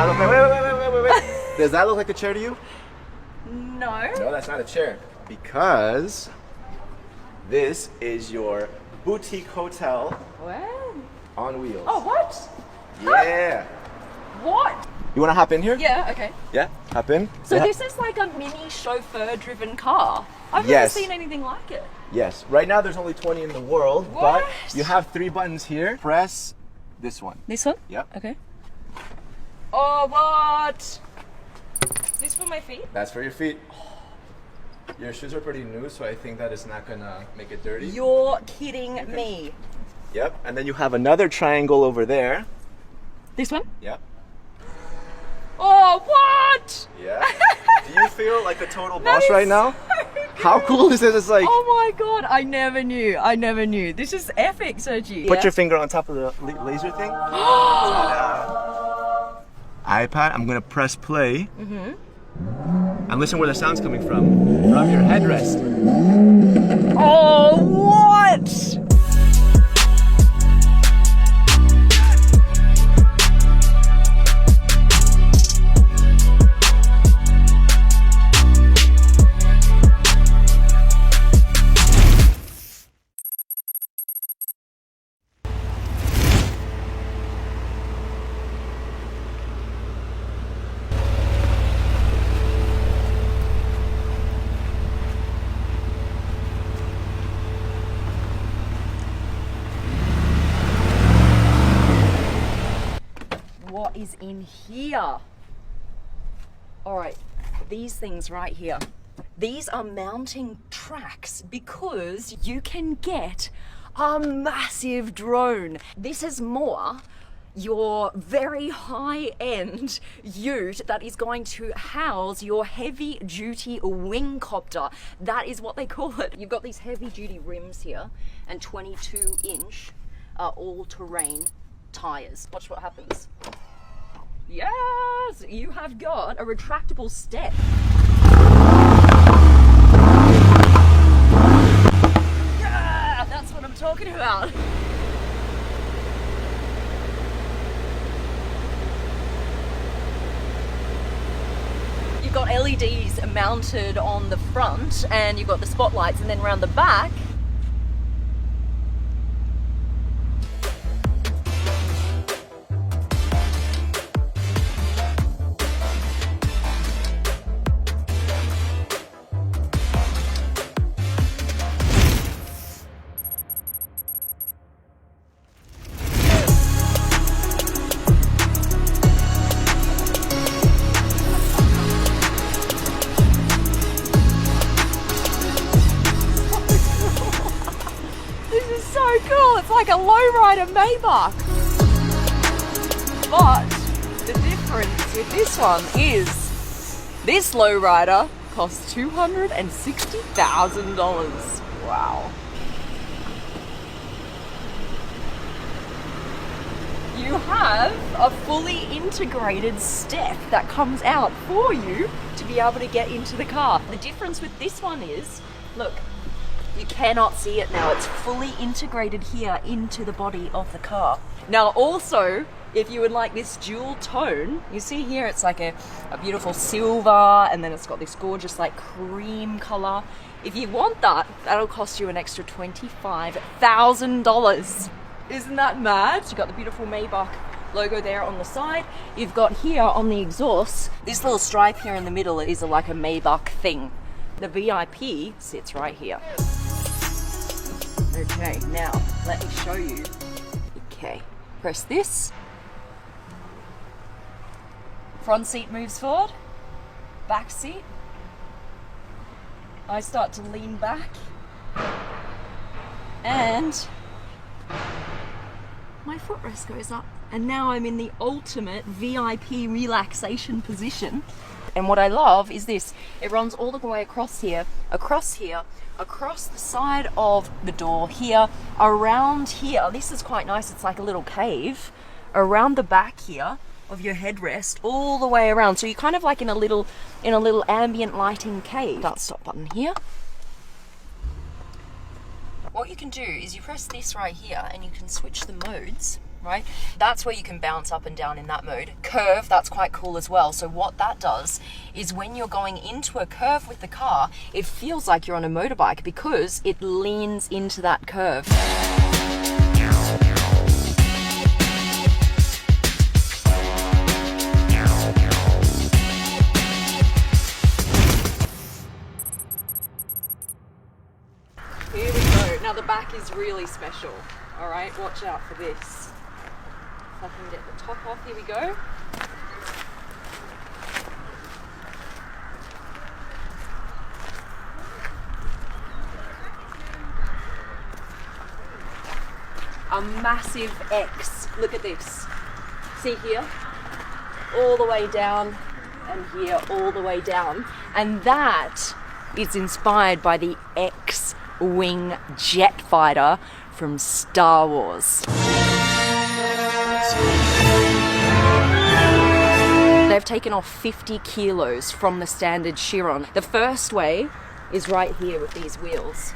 that look like? Wait. Does that look like a chair to you? No. No, that's not a chair. Because this is your boutique hotel Wow. on wheels. Oh, what? Yeah. What? You want to hop in here? Yeah, okay. Yeah, hop in. So Yeah. this is like a mini chauffeur-driven car. I've Yes. never seen anything like it. Yes. Right now there's only 20 in the world, What? but you have 3 buttons here. Press this one. This one? Yep. Okay. Oh, what? Is this for my feet? That's for your feet. Your shoes are pretty new, so I think that is not gonna make it dirty. You're kidding me. Yep. And then you have another triangle over there. This one? Yep. Oh, what? Yeah. Do you feel like a total boss right now? How cool is this? It's like, Oh my god, I never knew. This is epic, Sergi. put your finger on top of the laser thing. iPad, I'm gonna press play. And listen where the sound's coming from. From your headrest. Oh, what? What is in here? All right, these things right here. These are mounting tracks because you can get a massive drone. This is more your very high-end ute that is going to house your heavy-duty wing copter. That is what they call it. You've got these heavy-duty rims here and 22-inch all-terrain tires. Watch what happens. Yes, you have got a retractable step. Yeah, that's what I'm talking about. You've got LEDs mounted on the front and you've got the spotlights, and then around the back like a lowrider Maybach. But the difference with this one is this lowrider costs $260,000. Wow. You have a fully integrated step that comes out for you to be able to get into the car. The difference with this one is, look, you cannot see it now. It's fully integrated here into the body of the car. Now also, if you would like this dual tone, you see here it's like a beautiful silver, and then it's got this gorgeous like cream color. If you want that, that'll cost you an extra $25,000. Isn't that mad? You've got the beautiful Maybach logo there on the side. You've got here on the exhaust, this little stripe here in the middle is like a Maybach thing. The VIP sits right here. Okay, now let me show you. Okay, press this. Front seat moves forward, back seat. I start to lean back, and my footrest goes up. And now I'm in the ultimate VIP relaxation position. And what I love is this. It runs all the way across here, across the side of the door here, around here. This is quite nice. It's like a little cave around the back here of your headrest, all the way around. So you're kind of like in a little ambient lighting cave. Start button here. What you can do is you press this right here and you can switch the modes. right? That's where you can bounce up and down in that mode. Curve, that's quite cool as well. So what that does is when you're going into a curve with the car, it feels like you're on a motorbike because it leans into that curve. Here we go. Now the back is really special. All right, watch out for this. If I can get the top off, here we go. A massive X. Look at this. See here? All the way down, and here all the way down. And that is inspired by the X-Wing jet fighter from Star Wars. They've taken off 50 kilos from the standard Chiron. The first way is right here with these wheels.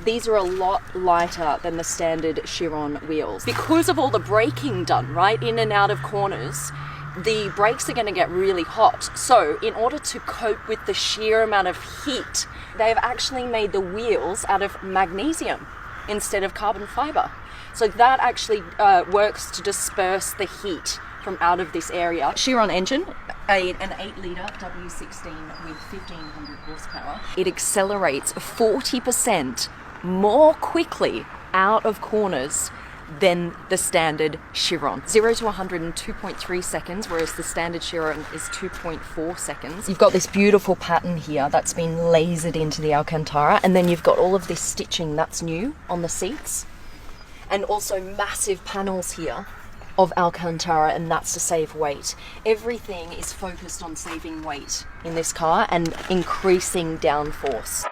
These are a lot lighter than the standard Chiron wheels. Because of all the braking done, right, in and out of corners, the brakes are going to get really hot. So in order to cope with the sheer amount of heat, they've actually made the wheels out of magnesium instead of carbon fiber. So that actually works to disperse the heat from out of this area. Chiron engine, an 8-litre W16 with 1500 horsepower. It accelerates 40% more quickly out of corners than the standard Chiron. 0 to 100 in 2.3 seconds, whereas the standard Chiron is 2.4 seconds. You've got this beautiful pattern here that's been lasered into the Alcantara, and then you've got all of this stitching that's new on the seats, and also massive panels here of Alcantara, and that's to save weight. Everything is focused on saving weight in this car and increasing downforce.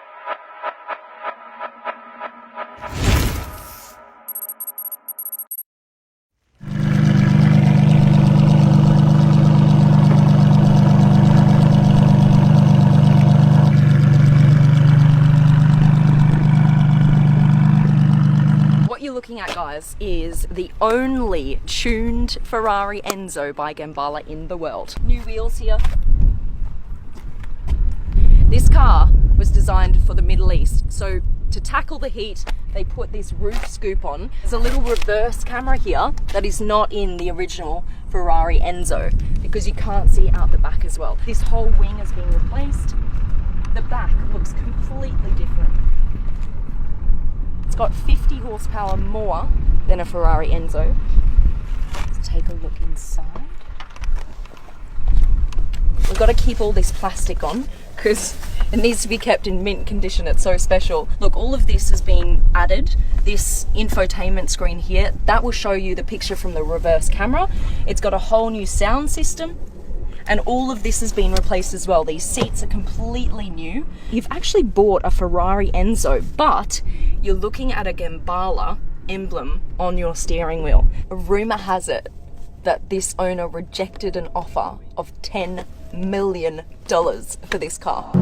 Looking at, guys, is the only tuned Ferrari Enzo by Gambala in the world. New wheels here. This car was designed for the Middle East, so to tackle the heat they put this roof scoop on. There's a little reverse camera here that is not in the original Ferrari Enzo because you can't see out the back as well. This whole wing has been replaced. The back looks completely different. It's got 50 horsepower more than a Ferrari Enzo. Let's take a look inside. We've got to keep all this plastic on because it needs to be kept in mint condition. It's so special. Look, all of this has been added. This infotainment screen here, that will show you the picture from the reverse camera. It's got a whole new sound system. And all of this has been replaced as well. These seats are completely new. You've actually bought a Ferrari Enzo, but you're looking at a Gambala emblem on your steering wheel. A rumor has it that this owner rejected an offer of $10 million for this car.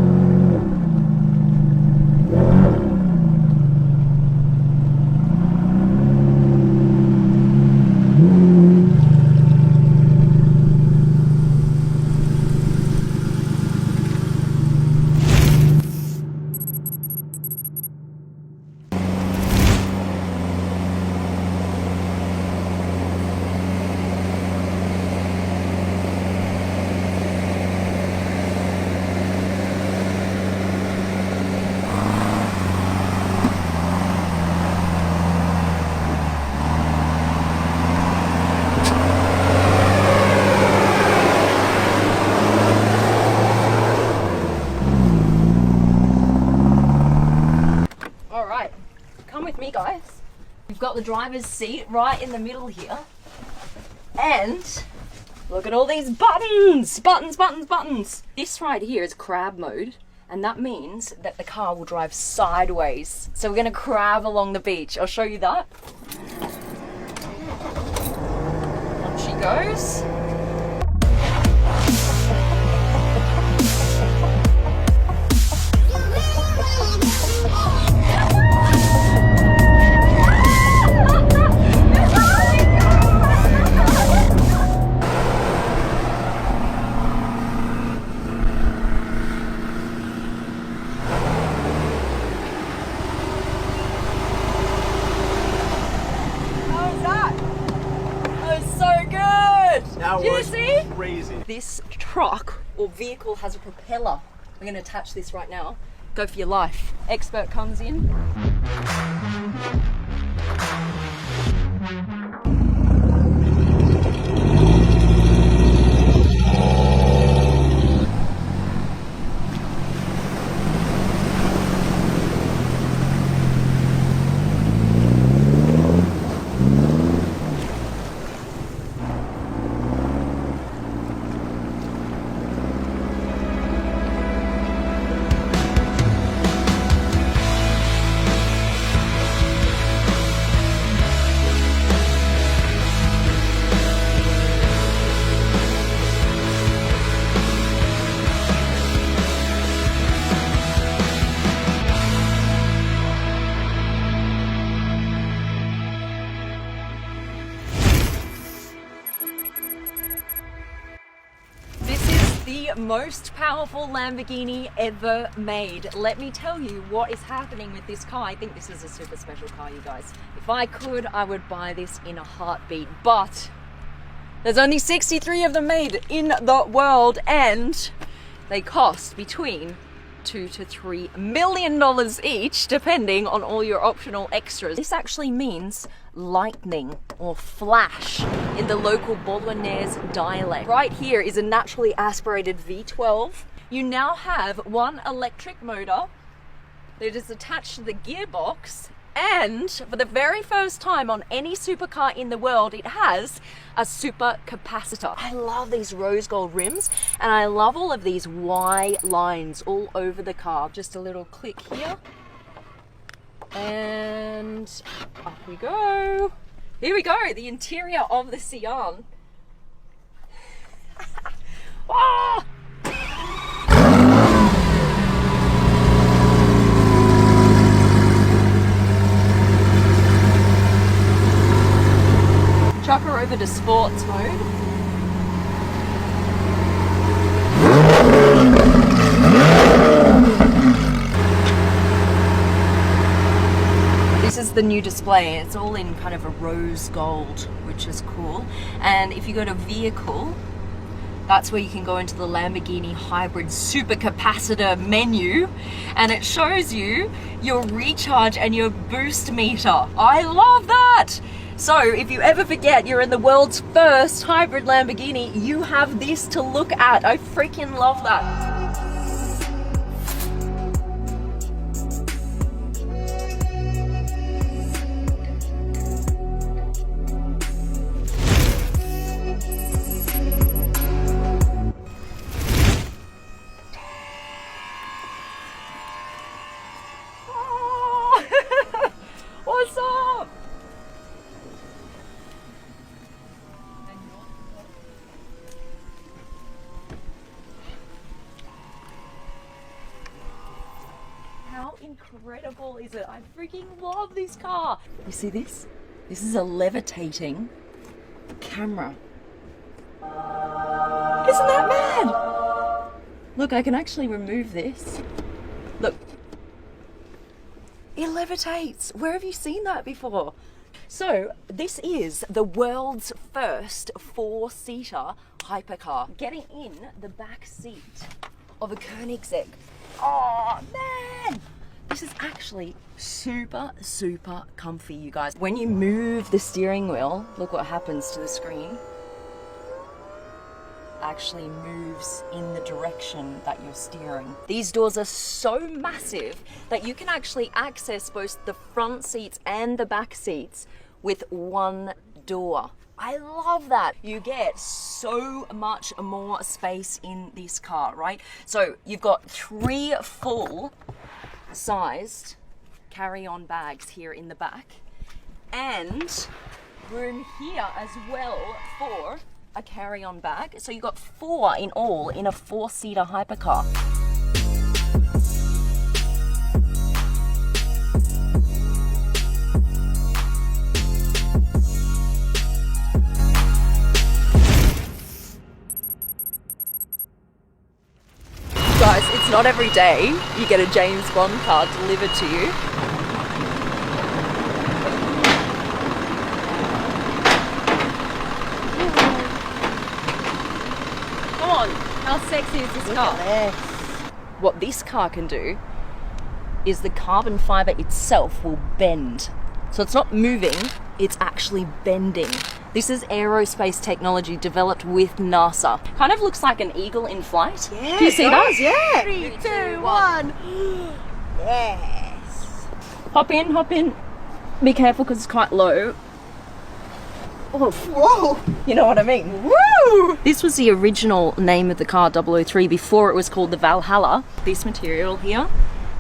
Guys, we've got the driver's seat right in the middle here, and look at all these buttons. This right here is crab mode, and that means that the car will drive sideways. So we're going to crab along the beach. I'll show you that. On she goes. That Do you was see? crazy. This truck or vehicle has a propeller. I'm going to attach this right now. Go for your life. Expert comes in. The most powerful Lamborghini ever made. Let me tell you what is happening with this car. I think this is a super special car, you guys. If I could, I would buy this in a heartbeat, but there's only 63 of them made in the world, and they cost between $2 to $3 million each, depending on all your optional extras. This actually means lightning or flash in the local Bolognese dialect. Right here is a naturally aspirated V12. You now have one electric motor that is attached to the gearbox, and for the very first time on any supercar in the world, it has a super capacitor. I love these rose gold rims, and I love all of these Y lines all over the car. Just a little click here. And up we go. Here we go, the interior of the Sian. Oh! Chuck her over to sports mode. This is the new display. It's all in kind of a rose gold, which is cool. And if you go to vehicle, that's where you can go into the Lamborghini hybrid super capacitor menu, and it shows you your recharge and your boost meter. I love that. So if you ever forget you're in the world's first hybrid Lamborghini, you have this to look at. I freaking love that. What's up? How incredible is it? I freaking love this car. You see this? This is a levitating camera. Isn't that mad? Look, I can actually remove this. Look. It levitates. Where have you seen that before? So this is the world's first four-seater hypercar. Getting in the back seat of a Koenigsegg. Oh man! This is actually super, super comfy, you guys. When you move the steering wheel, look what happens to the screen. Actually moves in the direction that you're steering. These doors are so massive that you can actually access both the front seats and the back seats with one door. I love that. You get so much more space in this car, right? So you've got 3 full-sized carry-on bags here in the back, and room here as well for a carry-on bag. So you've got 4 in all in a 4-seater hypercar. Guys, it's not every day you get a James Bond car delivered to you. How sexy is this car? What this car can do is the carbon fiber itself will bend. So it's not moving, it's actually bending. This is aerospace technology developed with NASA. Kind of looks like an eagle in flight. Yeah, Do you see it that? does, yeah. 3, 2, 1. Yes. Hop in, hop in. Be careful because it's quite low. Oh, Whoa. you know what I mean? Woo. This was the original name of the car 003 before it was called the Valhalla. This material here,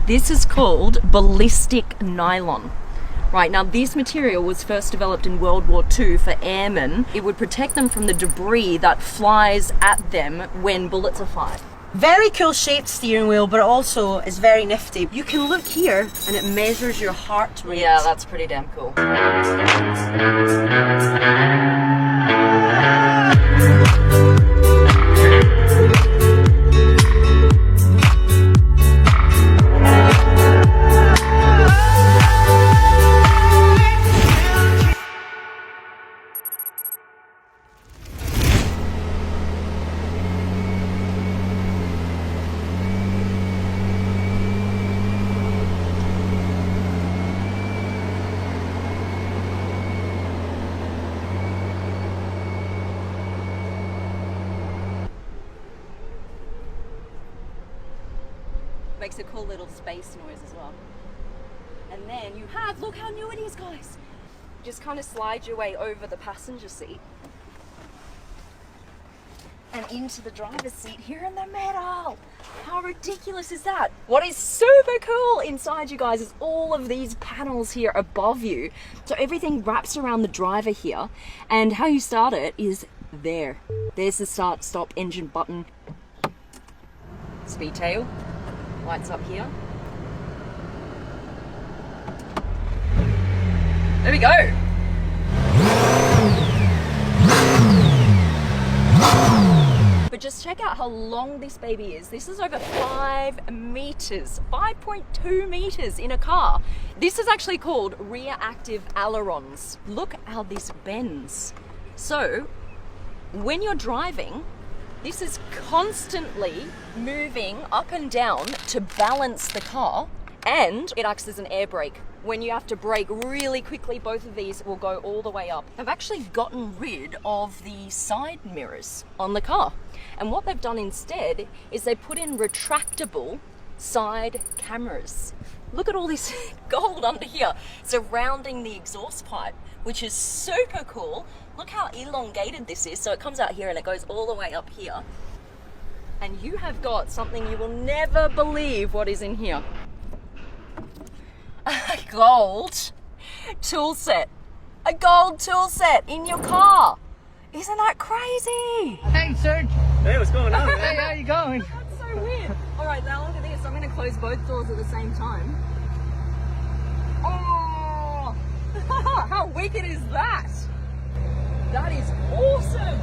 this is called ballistic nylon. Right, now this material was first developed in World War II for airmen. It would protect them from the debris that flies at them when bullets are fired. Very cool shaped steering wheel, but also is very nifty. You can look here and it measures your heart rate. Yeah, that's pretty damn cool. Makes a cool little space noise as well. And then you have, look how new it is, guys. Just kind of slide your way over the passenger seat and into the driver's seat here in the middle. How ridiculous is that? What is super cool inside, you guys, is all of these panels here above you. So everything wraps around the driver here, and how you start it is there. There's the start, stop, engine button. Speed tail. Lights up here. There we go. But just check out how long this baby is. This is over 5 meters, 5.2 meters in a car. This is actually called rear active ailerons. Look how this bends. So when you're driving, this is constantly moving up and down to balance the car, and it acts as an air brake. When you have to brake really quickly, both of these will go all the way up. They've actually gotten rid of the side mirrors on the car. And what they've done instead is they put in retractable side cameras. Look at all this gold under here surrounding the exhaust pipe, which is super cool. Look how elongated this is. So it comes out here and it goes all the way up here. And you have got something you will never believe what is in here. A gold tool set. A gold tool set in your car. Isn't that crazy? Hey, Serge. Hey, what's going on, Hey, man? how you going? That's so weird. All right, now look at this. I'm going to close both doors at the same time. Oh, how wicked is that? That is awesome.